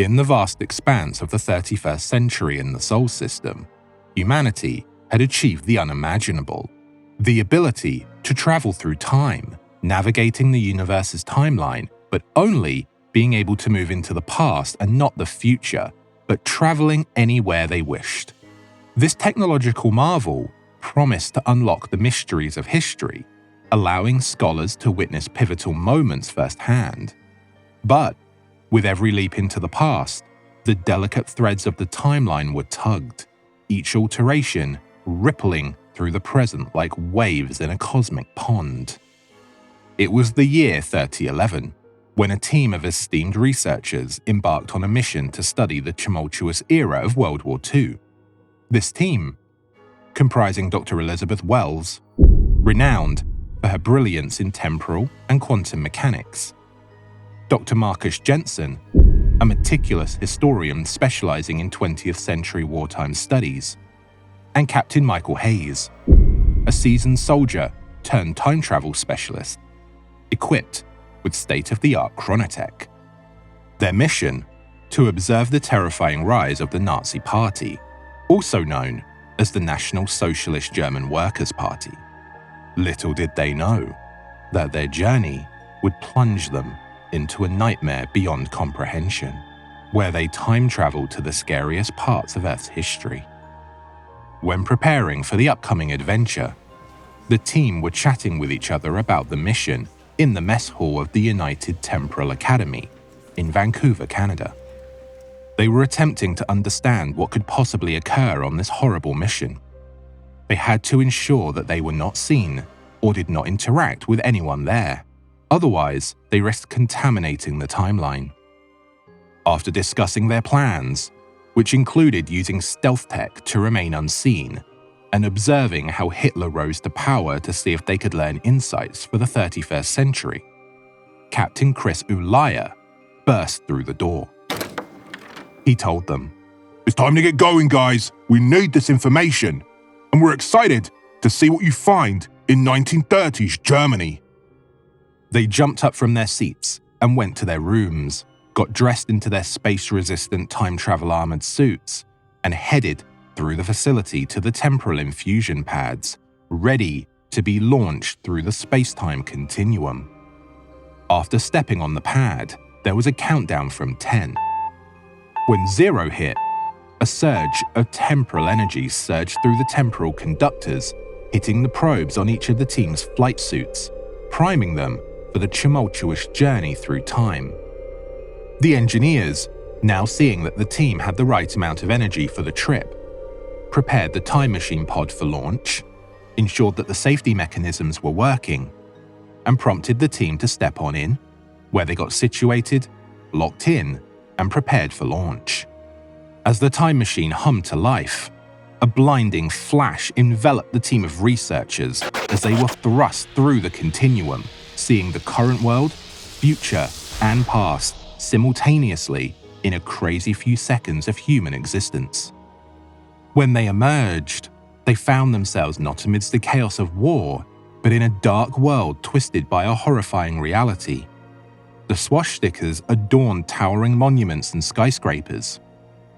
In the vast expanse of the 31st century in the Sol system, humanity had achieved the unimaginable, the ability to travel through time, navigating the universe's timeline, but only being able to move into the past and not the future, but traveling anywhere they wished. This technological marvel promised to unlock the mysteries of history, allowing scholars to witness pivotal moments firsthand. But with every leap into the past, the delicate threads of the timeline were tugged, each alteration rippling through the present like waves in a cosmic pond. It was the year 3011, when a team of esteemed researchers embarked on a mission to study the tumultuous era of World War II. This team, comprising Dr. Elizabeth Wells, renowned for her brilliance in temporal and quantum mechanics, Dr. Marcus Jensen, a meticulous historian specializing in 20th century wartime studies, and Captain Michael Hayes, a seasoned soldier turned time travel specialist, equipped with state-of-the-art chronotech. Their mission: to observe the terrifying rise of the Nazi Party, also known as the National Socialist German Workers' Party. Little did they know that their journey would plunge them into a nightmare beyond comprehension, where they time-traveled to the scariest parts of Earth's history. When preparing for the upcoming adventure, the team were chatting with each other about the mission in the mess hall of the United Temporal Academy in Vancouver, Canada. They were attempting to understand what could possibly occur on this horrible mission. They had to ensure that they were not seen or did not interact with anyone there. Otherwise, they risked contaminating the timeline. After discussing their plans, which included using stealth tech to remain unseen, and observing how Hitler rose to power to see if they could learn insights for the 31st century, Captain Chris Ulaya burst through the door. He told them, "It's time to get going, guys. We need this information, and we're excited to see what you find in 1930s Germany." They jumped up from their seats and went to their rooms, got dressed into their space-resistant time travel armored suits, and headed through the facility to the temporal infusion pads, ready to be launched through the space-time continuum. After stepping on the pad, there was a countdown from 10. When 0 hit, a surge of temporal energy surged through the temporal conductors, hitting the probes on each of the team's flight suits, priming them for the tumultuous journey through time. The engineers, now seeing that the team had the right amount of energy for the trip, prepared the time machine pod for launch, ensured that the safety mechanisms were working, and prompted the team to step on in, where they got situated, locked in, and prepared for launch. As the time machine hummed to life, a blinding flash enveloped the team of researchers as they were thrust through the continuum, seeing the current world, future, and past simultaneously in a crazy few seconds of human existence. When they emerged, they found themselves not amidst the chaos of war, but in a dark world twisted by a horrifying reality. The swastikas adorned towering monuments and skyscrapers,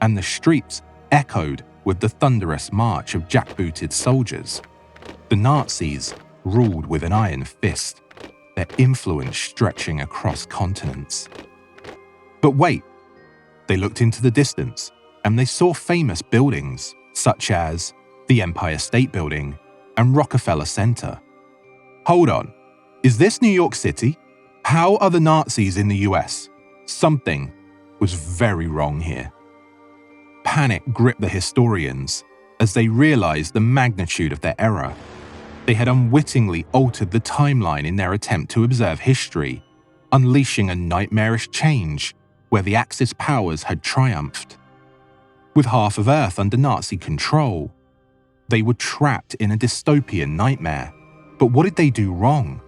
and the streets echoed with the thunderous march of jackbooted soldiers. The Nazis ruled with an iron fist, their influence stretching across continents. But wait, they looked into the distance, and they saw famous buildings, such as the Empire State Building and Rockefeller Center. Hold on, is this New York City? How are the Nazis in the US? Something was very wrong here. Panic gripped the historians as they realized the magnitude of their error. They had unwittingly altered the timeline in their attempt to observe history, unleashing a nightmarish change where the Axis powers had triumphed. With half of Earth under Nazi control, they were trapped in a dystopian nightmare. But what did they do wrong?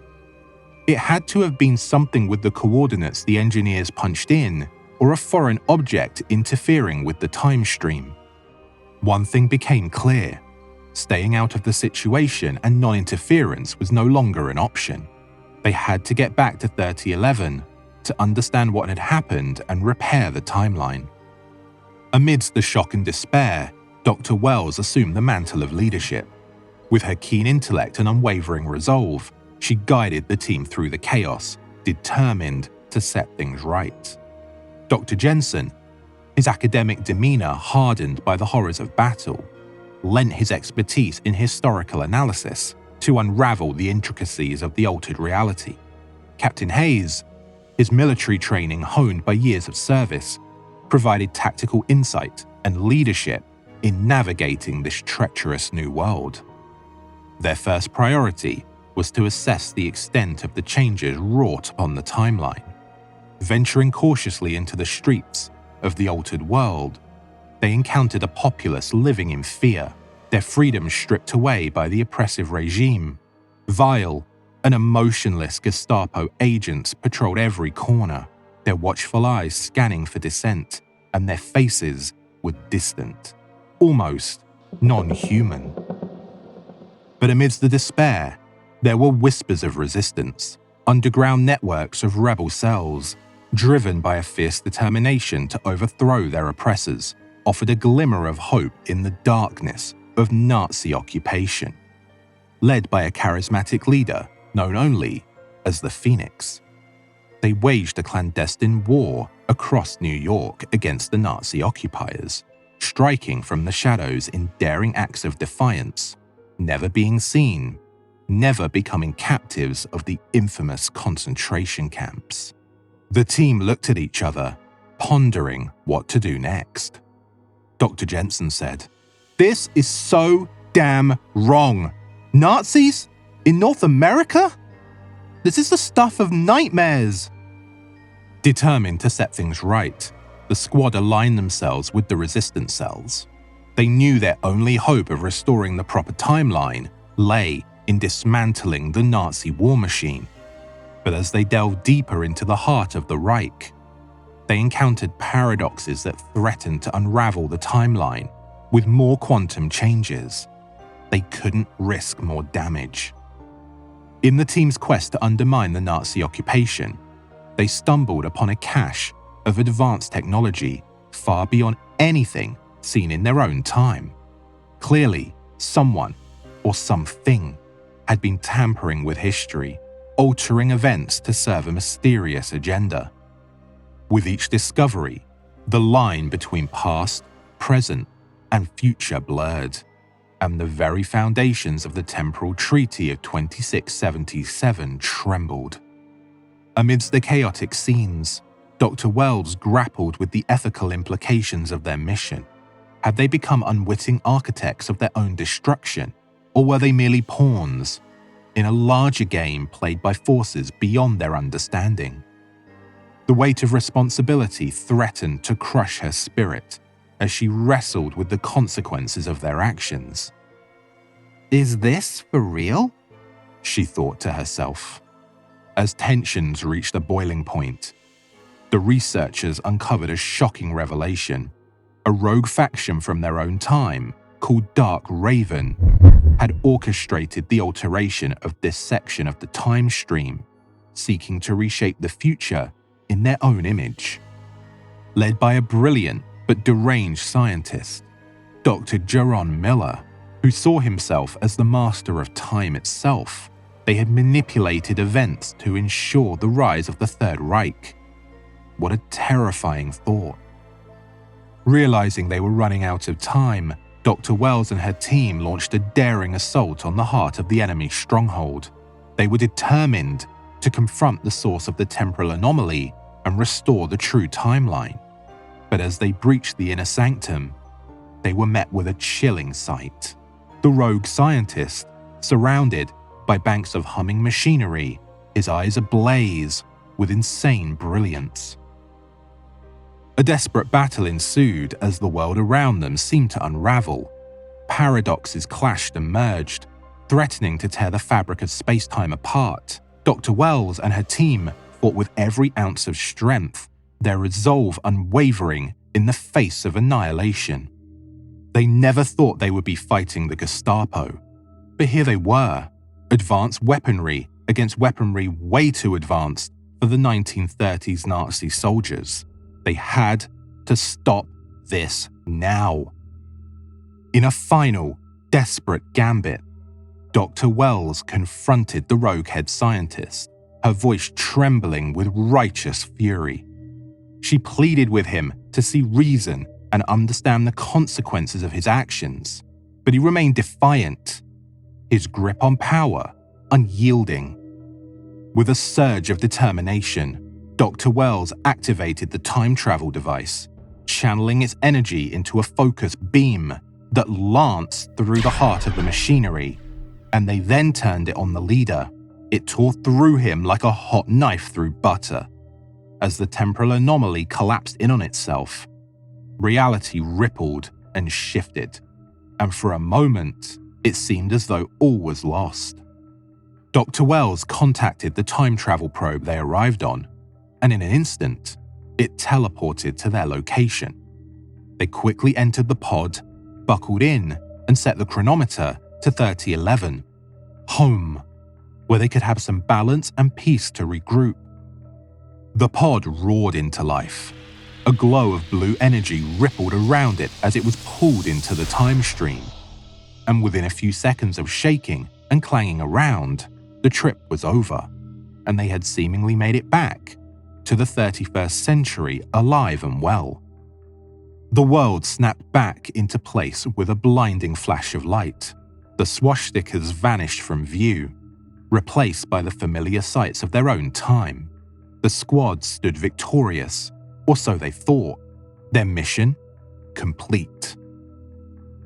It had to have been something with the coordinates the engineers punched in, or a foreign object interfering with the time stream. One thing became clear: staying out of the situation and non-interference was no longer an option. They had to get back to 3011 to understand what had happened and repair the timeline. Amidst the shock and despair, Dr. Wells assumed the mantle of leadership. With her keen intellect and unwavering resolve, she guided the team through the chaos, determined to set things right. Dr. Jensen, his academic demeanor hardened by the horrors of battle, lent his expertise in historical analysis to unravel the intricacies of the altered reality. Captain Hayes, his military training honed by years of service, provided tactical insight and leadership in navigating this treacherous new world. Their first priority was to assess the extent of the changes wrought upon the timeline. Venturing cautiously into the streets of the altered world, they encountered a populace living in fear, their freedoms stripped away by the oppressive regime. Vile and emotionless Gestapo agents patrolled every corner, their watchful eyes scanning for dissent, and their faces were distant, almost non-human. But amidst the despair, there were whispers of resistance, underground networks of rebel cells, driven by a fierce determination to overthrow their oppressors, offered a glimmer of hope in the darkness of Nazi occupation. Led by a charismatic leader known only as the Phoenix, they waged a clandestine war across New York against the Nazi occupiers, striking from the shadows in daring acts of defiance, never being seen, never becoming captives of the infamous concentration camps. The team looked at each other, pondering what to do next. Dr. Jensen said, "This is so damn wrong. Nazis? In North America? This is the stuff of nightmares." Determined to set things right, the squad aligned themselves with the resistance cells. They knew their only hope of restoring the proper timeline lay in dismantling the Nazi war machine. But as they delved deeper into the heart of the Reich, they encountered paradoxes that threatened to unravel the timeline with more quantum changes. They couldn't risk more damage. In the team's quest to undermine the Nazi occupation, they stumbled upon a cache of advanced technology far beyond anything seen in their own time. Clearly, someone or something had been tampering with history, altering events to serve a mysterious agenda. With each discovery, the line between past, present, and future blurred, and the very foundations of the temporal treaty of 2677 trembled. Amidst the chaotic scenes, Dr. Wells grappled with the ethical implications of their mission. Had they become unwitting architects of their own destruction, or were they merely pawns in a larger game played by forces beyond their understanding? The weight of responsibility threatened to crush her spirit as she wrestled with the consequences of their actions. "Is this for real?" she thought to herself. As tensions reached a boiling point, the researchers uncovered a shocking revelation. A rogue faction from their own time, called Dark Raven, had orchestrated the alteration of this section of the time stream, seeking to reshape the future in their own image. Led by a brilliant but deranged scientist, Dr. Jaron Miller, who saw himself as the master of time itself, they had manipulated events to ensure the rise of the Third Reich. What a terrifying thought. Realizing they were running out of time, Dr. Wells and her team launched a daring assault on the heart of the enemy's stronghold. They were determined to confront the source of the temporal anomaly and restore the true timeline. But as they breached the inner sanctum, they were met with a chilling sight. The rogue scientist, surrounded by banks of humming machinery, his eyes ablaze with insane brilliance. A desperate battle ensued as the world around them seemed to unravel. Paradoxes clashed and merged, threatening to tear the fabric of space-time apart. Dr. Wells and her team fought with every ounce of strength, their resolve unwavering in the face of annihilation. They never thought they would be fighting the Gestapo, but here they were, advanced weaponry against weaponry way too advanced for the 1930s Nazi soldiers. They had to stop this now. In a final, desperate gambit, Dr. Wells confronted the rogue head scientist, her voice trembling with righteous fury. She pleaded with him to see reason and understand the consequences of his actions, but he remained defiant, his grip on power unyielding. With a surge of determination, Dr. Wells activated the time travel device, channeling its energy into a focused beam that lanced through the heart of the machinery, and they then turned it on the leader. It tore through him like a hot knife through butter. As the temporal anomaly collapsed in on itself, reality rippled and shifted, and for a moment, it seemed as though all was lost. Dr. Wells contacted the time travel probe they arrived on, and in an instant, it teleported to their location. They quickly entered the pod, buckled in, and set the chronometer to 3011. Home, where they could have some balance and peace to regroup. The pod roared into life. A glow of blue energy rippled around it as it was pulled into the time stream. And within a few seconds of shaking and clanging around, the trip was over, and they had seemingly made it back to the 31st century alive and well. The world snapped back into place with a blinding flash of light. The swastikas vanished from view, replaced by the familiar sights of their own time. The squad stood victorious, or so they thought, their mission complete.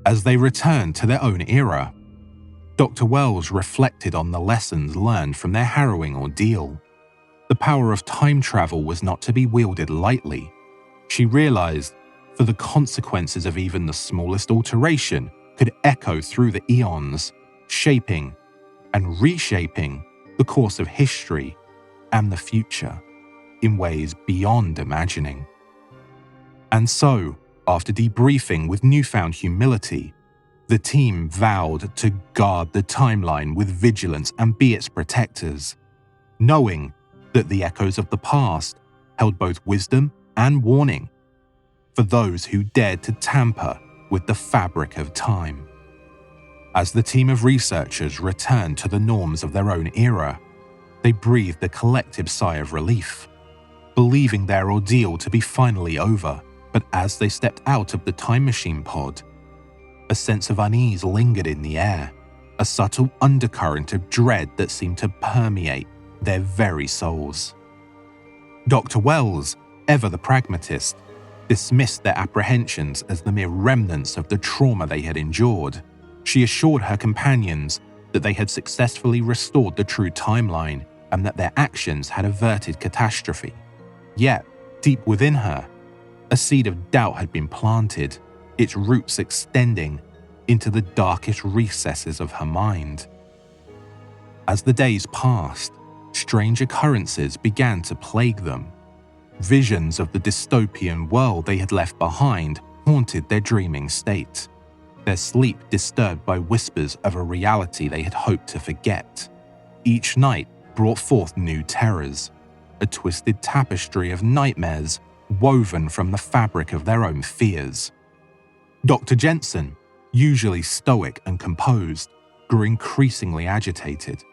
As they returned to their own era, Dr. Wells reflected on the lessons learned from their harrowing ordeal. The power of time travel was not to be wielded lightly. She realized for the consequences of even the smallest alteration could echo through the eons, shaping and reshaping the course of history and the future in ways beyond imagining. And so, after debriefing with newfound humility, the team vowed to guard the timeline with vigilance and be its protectors, knowing that the echoes of the past held both wisdom and warning for those who dared to tamper with the fabric of time. As the team of researchers returned to the norms of their own era, they breathed a collective sigh of relief, believing their ordeal to be finally over. But as they stepped out of the time machine pod, a sense of unease lingered in the air, a subtle undercurrent of dread that seemed to permeate their very souls. Dr. Wells, ever the pragmatist, dismissed their apprehensions as the mere remnants of the trauma they had endured. She assured her companions that they had successfully restored the true timeline and that their actions had averted catastrophe. Yet, deep within her, a seed of doubt had been planted, its roots extending into the darkest recesses of her mind. As the days passed, strange occurrences began to plague them. Visions of the dystopian world they had left behind haunted their dreaming state, their sleep disturbed by whispers of a reality they had hoped to forget. Each night brought forth new terrors, a twisted tapestry of nightmares woven from the fabric of their own fears. Dr. Jensen, usually stoic and composed, grew increasingly agitated.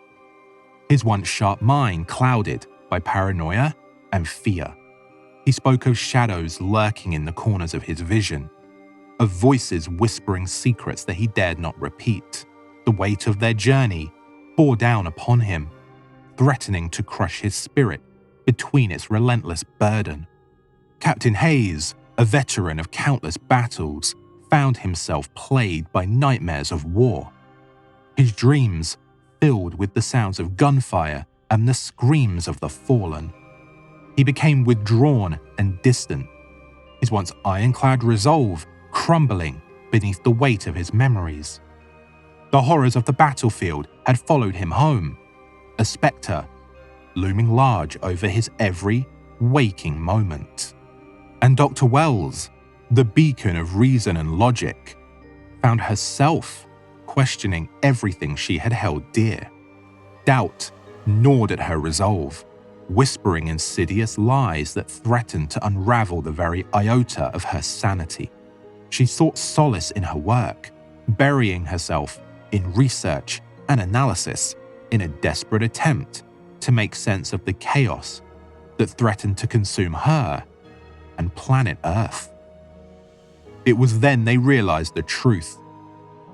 His once sharp mind clouded by paranoia and fear. He spoke of shadows lurking in the corners of his vision, of voices whispering secrets that he dared not repeat. The weight of their journey bore down upon him, threatening to crush his spirit between its relentless burden. Captain Hayes, a veteran of countless battles, found himself plagued by nightmares of war. His dreams filled with the sounds of gunfire and the screams of the fallen. He became withdrawn and distant, his once ironclad resolve crumbling beneath the weight of his memories. The horrors of the battlefield had followed him home, a spectre looming large over his every waking moment. And Dr. Wells, the beacon of reason and logic, found herself questioning everything she had held dear. Doubt gnawed at her resolve, whispering insidious lies that threatened to unravel the very iota of her sanity. She sought solace in her work, burying herself in research and analysis in a desperate attempt to make sense of the chaos that threatened to consume her and planet Earth. It was then they realized the truth.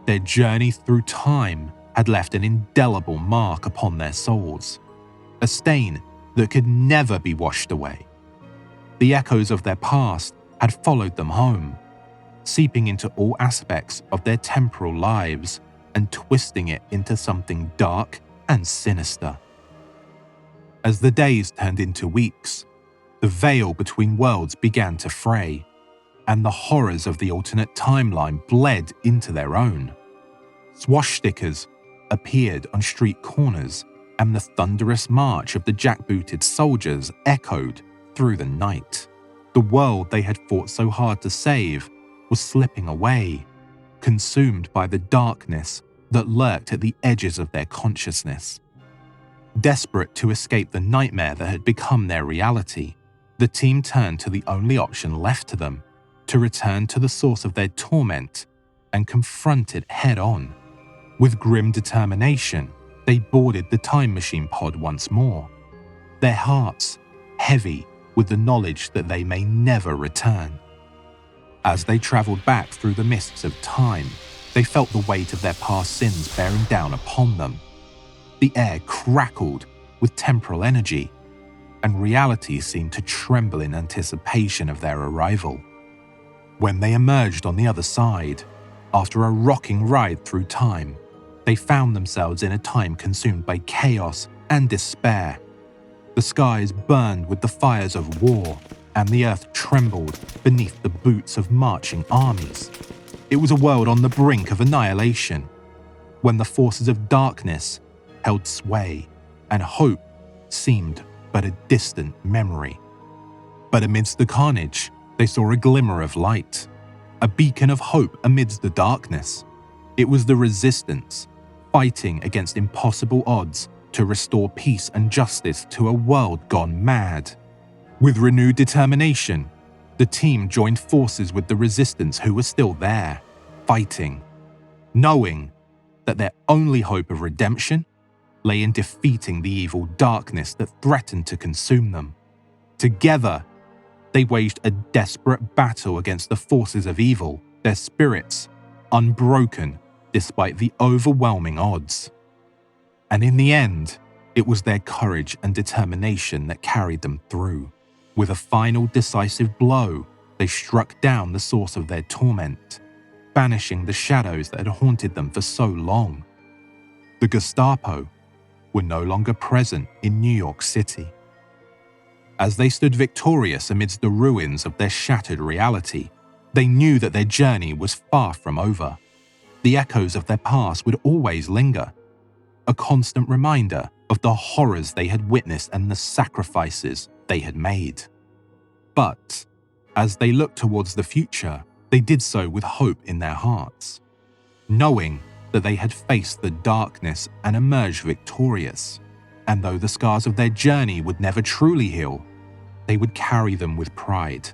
Their journey through time had left an indelible mark upon their souls, a stain that could never be washed away. The echoes of their past had followed them home, seeping into all aspects of their temporal lives and twisting it into something dark and sinister. As the days turned into weeks, the veil between worlds began to fray, and the horrors of the alternate timeline bled into their own. Swashstickers appeared on street corners, and the thunderous march of the jackbooted soldiers echoed through the night. The world they had fought so hard to save was slipping away, consumed by the darkness that lurked at the edges of their consciousness. Desperate to escape the nightmare that had become their reality, the team turned to the only option left to them, to return to the source of their torment and confront it head-on. With grim determination, they boarded the time machine pod once more, their hearts heavy with the knowledge that they may never return. As they travelled back through the mists of time, they felt the weight of their past sins bearing down upon them. The air crackled with temporal energy, and reality seemed to tremble in anticipation of their arrival. When they emerged on the other side, after a rocking ride through time, they found themselves in a time consumed by chaos and despair. The skies burned with the fires of war, and the earth trembled beneath the boots of marching armies. It was a world on the brink of annihilation, when the forces of darkness held sway, and hope seemed but a distant memory. But amidst the carnage, they saw a glimmer of light, a beacon of hope amidst the darkness. It was the resistance, fighting against impossible odds to restore peace and justice to a world gone mad. With renewed determination, the team joined forces with the resistance who were still there, fighting, knowing that their only hope of redemption lay in defeating the evil darkness that threatened to consume them. Together, they waged a desperate battle against the forces of evil, their spirits unbroken despite the overwhelming odds. And in the end, it was their courage and determination that carried them through. With a final decisive blow, they struck down the source of their torment, banishing the shadows that had haunted them for so long. The Gestapo were no longer present in New York City. As they stood victorious amidst the ruins of their shattered reality, they knew that their journey was far from over. The echoes of their past would always linger, a constant reminder of the horrors they had witnessed and the sacrifices they had made. But as they looked towards the future, they did so with hope in their hearts, knowing that they had faced the darkness and emerged victorious. And though the scars of their journey would never truly heal, they would carry them with pride,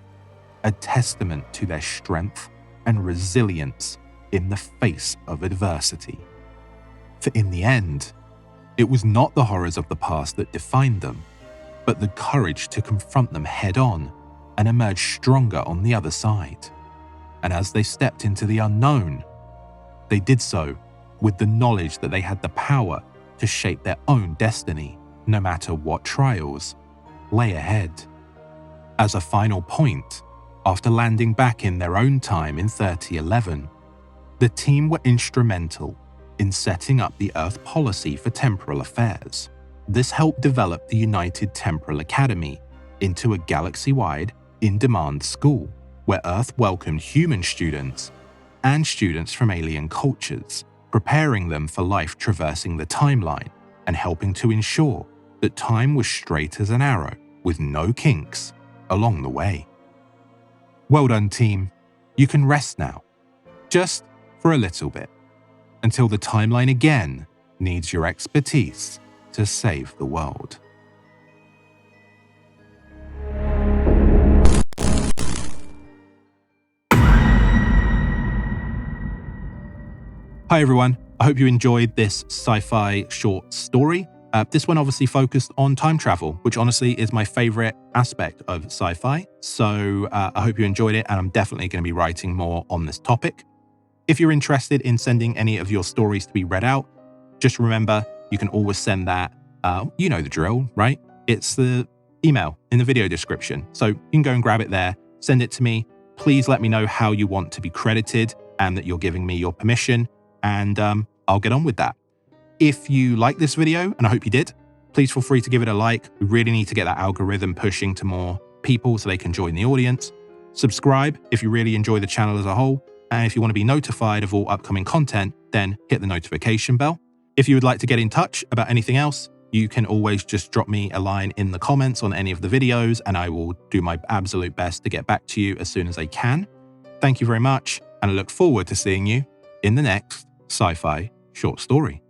a testament to their strength and resilience in the face of adversity. For in the end, it was not the horrors of the past that defined them, but the courage to confront them head-on and emerge stronger on the other side. And as they stepped into the unknown, they did so with the knowledge that they had the power to shape their own destiny, no matter what trials lay ahead. As a final point, after landing back in their own time in 3011, the team were instrumental in setting up the Earth policy for temporal affairs. This helped develop the United Temporal Academy into a galaxy-wide, in-demand school where Earth welcomed human students and students from alien cultures, preparing them for life traversing the timeline and helping to ensure that time was straight as an arrow with no kinks along the way. Well done, team. You can rest now, just for a little bit, until the timeline again needs your expertise to save the world. Hi everyone, I hope you enjoyed this sci-fi short story. This one obviously focused on time travel, which honestly is my favorite aspect of sci-fi. So I hope you enjoyed it, and I'm definitely going to be writing more on this topic. If you're interested in sending any of your stories to be read out, just remember you can always send that. You know the drill, right? It's the email in the video description. So you can go and grab it there, send it to me. Please let me know how you want to be credited and that you're giving me your permission, and I'll get on with that. If you like this video, and I hope you did, please feel free to give it a like. We really need to get that algorithm pushing to more people so they can join the audience. Subscribe if you really enjoy the channel as a whole. And if you want to be notified of all upcoming content, then hit the notification bell. If you would like to get in touch about anything else, you can always just drop me a line in the comments on any of the videos, and I will do my absolute best to get back to you as soon as I can. Thank you very much, and I look forward to seeing you in the next sci-fi short story.